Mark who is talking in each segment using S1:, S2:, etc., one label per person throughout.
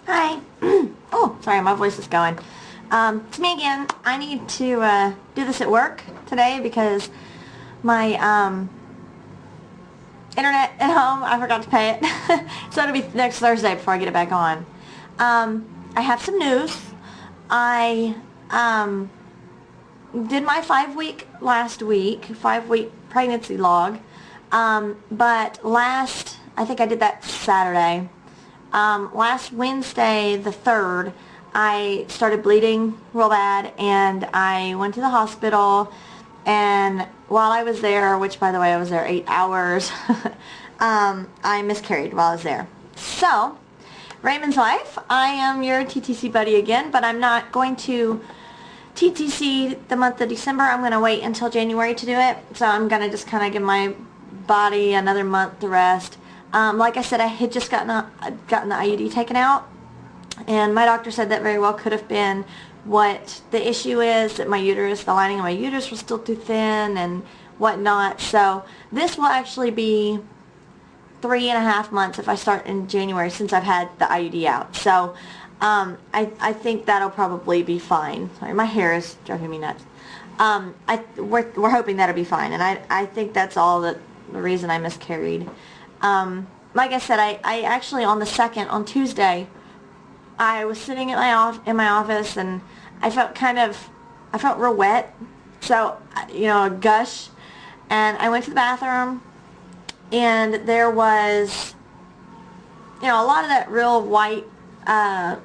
S1: Hi. Oh, sorry, my voice is going. It's me again. I need to do this at work today because my internet at home, I forgot to pay it. So it'll be next Thursday before I get it back on. I have some news. I did my 5-week last week, 5-week pregnancy log. But I think I did that Saturday. Last Wednesday, the 3rd, I started bleeding real bad, and I went to the hospital, and while I was there, which by the way I was there 8 hours, I miscarried while I was there. So, Raymond's wife, I am your TTC buddy again, but I'm not going to TTC the month of December. I'm going to wait until January to do it, so I'm going to just kind of give my body another month to rest. Like I said, I had just gotten the IUD taken out, and my doctor said that very well could have been what the issue is, that my uterus, the lining of my uterus was still too thin and whatnot. So this will actually be 3.5 months if I start in January, since I've had the IUD out. So I think that'll probably be fine. Sorry, my hair is driving me nuts. We're hoping that'll be fine, and I think that's all the reason I miscarried. Like I said, I actually on the 2nd, on Tuesday, I was sitting in my office, and I felt real wet, so, a gush, and I went to the bathroom, and there was, a lot of that real white,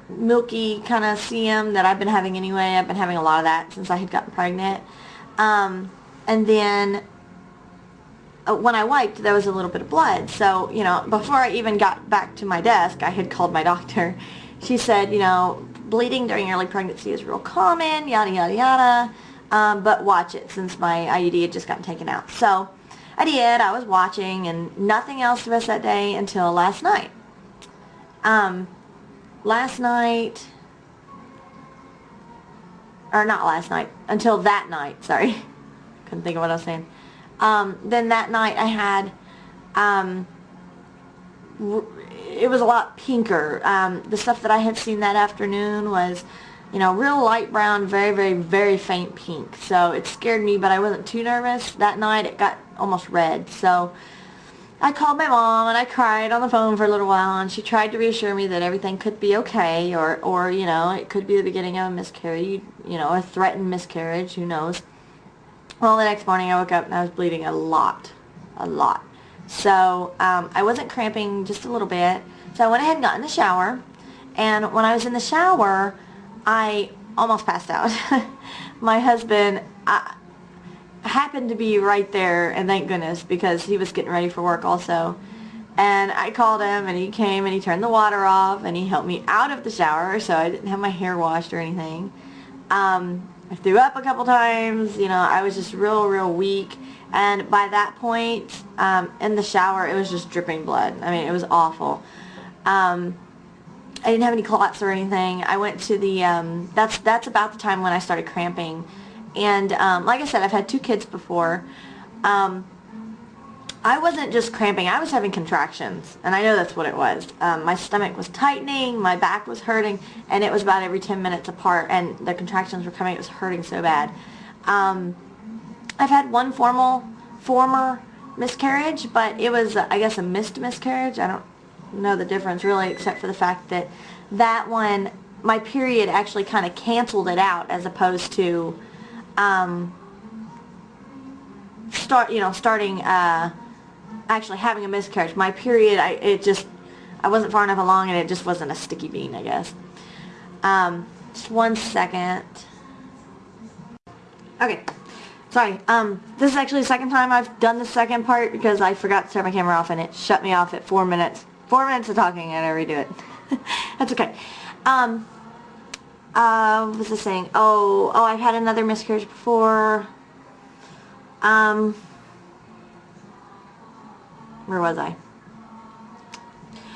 S1: milky kind of CM that I've been having anyway. I've been having a lot of that since I had gotten pregnant, and then when I wiped, there was a little bit of blood. So, before I even got back to my desk, I had called my doctor. She said, bleeding during early pregnancy is real common, yada, yada, yada, but watch it, since my IUD had just gotten taken out. So, I did. I was watching, and nothing else the rest of that day until last night. Until that night, sorry. Couldn't think of what I was saying. Then that night I had, it was a lot pinker. The stuff that I had seen that afternoon was, real light brown, very, very, very faint pink. So it scared me, but I wasn't too nervous. That night it got almost red. So I called my mom, and I cried on the phone for a little while, and she tried to reassure me that everything could be okay, or it could be the beginning of a miscarriage, a threatened miscarriage, who knows. Well, the next morning I woke up and I was bleeding a lot. So I wasn't cramping, just a little bit. So I went ahead and got in the shower, and when I was in the shower, I almost passed out. My husband happened to be right there, and thank goodness, because he was getting ready for work also. And I called him, and he came, and he turned the water off, and he helped me out of the shower, so I didn't have my hair washed or anything. I threw up a couple times, I was just real weak, and by that point, in the shower, it was just dripping blood. I mean, it was awful. I didn't have any clots or anything. I went to the, that's about the time when I started cramping, and like I said, I've had 2 kids before. I wasn't just cramping, I was having contractions, and I know that's what it was. My stomach was tightening, my back was hurting, and it was about every 10 minutes apart, and the contractions were coming. It was hurting so bad. I've had one former miscarriage, but it was, I guess, a missed miscarriage. I don't know the difference really, except for the fact that that one, my period actually kind of canceled it out, as opposed to starting actually having a miscarriage. My period, I wasn't far enough along, and it just wasn't a sticky bean, I guess. Just 1 second. Okay, sorry. This is actually the second time I've done the second part, because I forgot to turn my camera off, and it shut me off at 4 minutes. 4 minutes of talking, and I redo it. That's okay. What was I saying? Oh, I've had another miscarriage before. Where was I?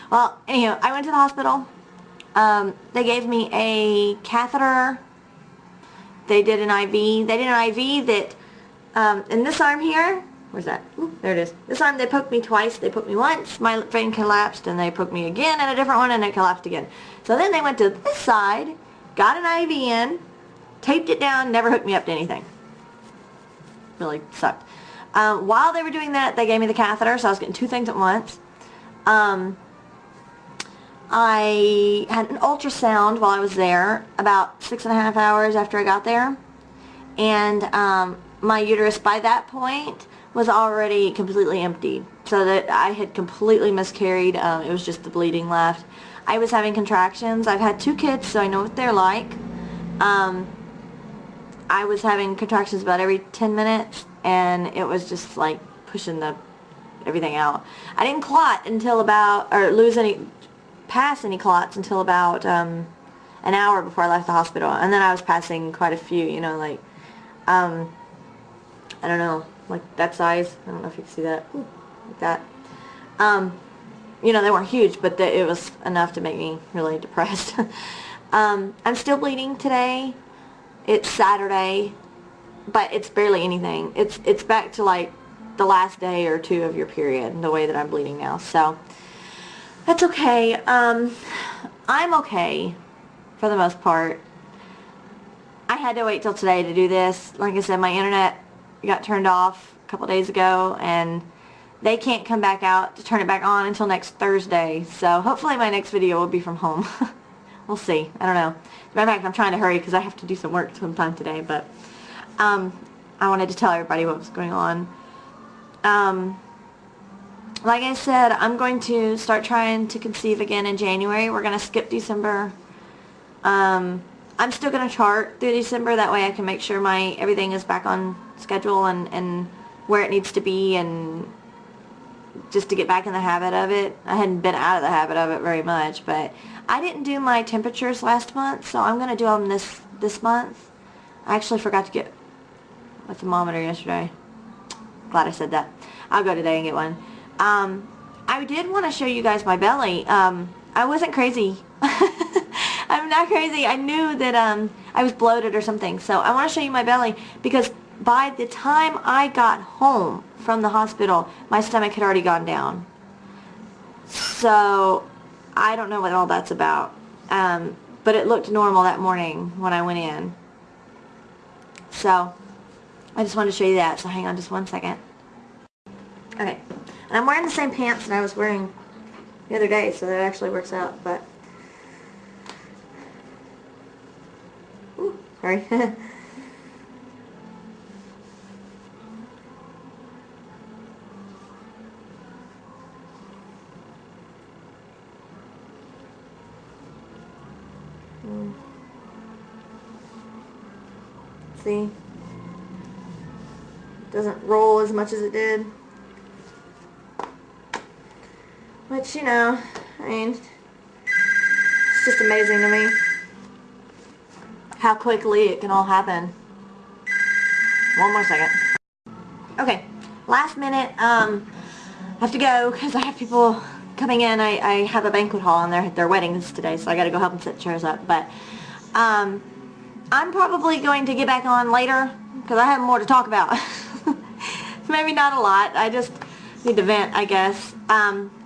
S1: Well, anyhow, I went to the hospital. They gave me a catheter. They did an IV. They did an IV that, in this arm here, Where's that? Ooh, there it is. This time they poked me twice. They poked me once, my vein collapsed, and they poked me again at a different one, and it collapsed again. So then they went to this side, got an IV in, taped it down, never hooked me up to anything. Really sucked. While they were doing that, they gave me the catheter, so I was getting two things at once. I had an ultrasound while I was there, about 6.5 hours after I got there. And my uterus, by that point, was already completely emptied. So that I had completely miscarried. It was just the bleeding left. I was having contractions. I've had 2 kids, so I know what they're like. I was having contractions about every 10 minutes, and it was just like pushing everything out. I didn't clot until about, or pass any clots until about an hour before I left the hospital. And then I was passing quite a few, you know, like, I don't know, like that size. I don't know if you can see that. Ooh, like that. You know, they weren't huge, but it was enough to make me really depressed. I'm still bleeding today. It's Saturday, but it's barely anything. It's back to like the last day or 2 of your period, the way that I'm bleeding now. So that's okay. I'm okay for the most part. I had to wait till today to do this. Like I said, my internet got turned off a couple days ago, and they can't come back out to turn it back on until next Thursday. So hopefully my next video will be from home. We'll see. I don't know. As a matter of fact, I'm trying to hurry because I have to do some work sometime today. But I wanted to tell everybody what was going on. Like I said, I'm going to start trying to conceive again in January. We're going to skip December. I'm still going to chart through December. That way I can make sure everything is back on schedule and where it needs to be, and just to get back in the habit of it. I hadn't been out of the habit of it very much, but I didn't do my temperatures last month, so I'm going to do them this month. I actually forgot to get a thermometer yesterday. Glad I said that. I'll go today and get one. I did want to show you guys my belly. I wasn't crazy. I'm not crazy. I knew that I was bloated or something, so I want to show you my belly because by the time I got home from the hospital, my stomach had already gone down. So I don't know what all that's about, but it looked normal that morning when I went in. So I just wanted to show you that, so hang on just one second. Okay, and I'm wearing the same pants that I was wearing the other day, so that actually works out, but ooh, sorry. See? It doesn't roll as much as it did. Which, you know, I mean, it's just amazing to me how quickly it can all happen. One more second. Okay, last minute, I have to go because I have people coming in. I have a banquet hall and their weddings today, so I gotta go help them set chairs up. But I'm probably going to get back on later because I have more to talk about. Maybe not a lot. I just need to vent, I guess.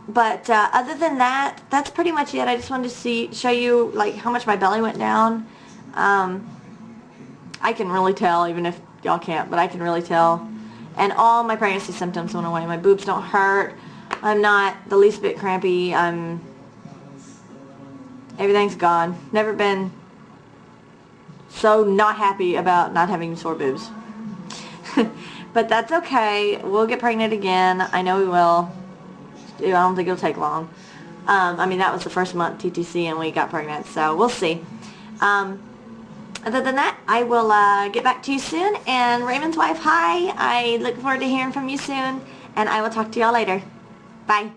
S1: But other than that, that's pretty much it. I just wanted to show you like how much my belly went down. I can really tell, even if y'all can't, but I can really tell. And all my pregnancy symptoms went away. My boobs don't hurt. I'm not the least bit crampy. Everything's gone. Never been so not happy about not having sore boobs. But that's okay. We'll get pregnant again. I know we will. I don't think it'll take long. I mean, that was the first month TTC and we got pregnant, so we'll see. Other than that, I will get back to you soon. And Raymond's wife, hi. I look forward to hearing from you soon. And I will talk to y'all later. Bye.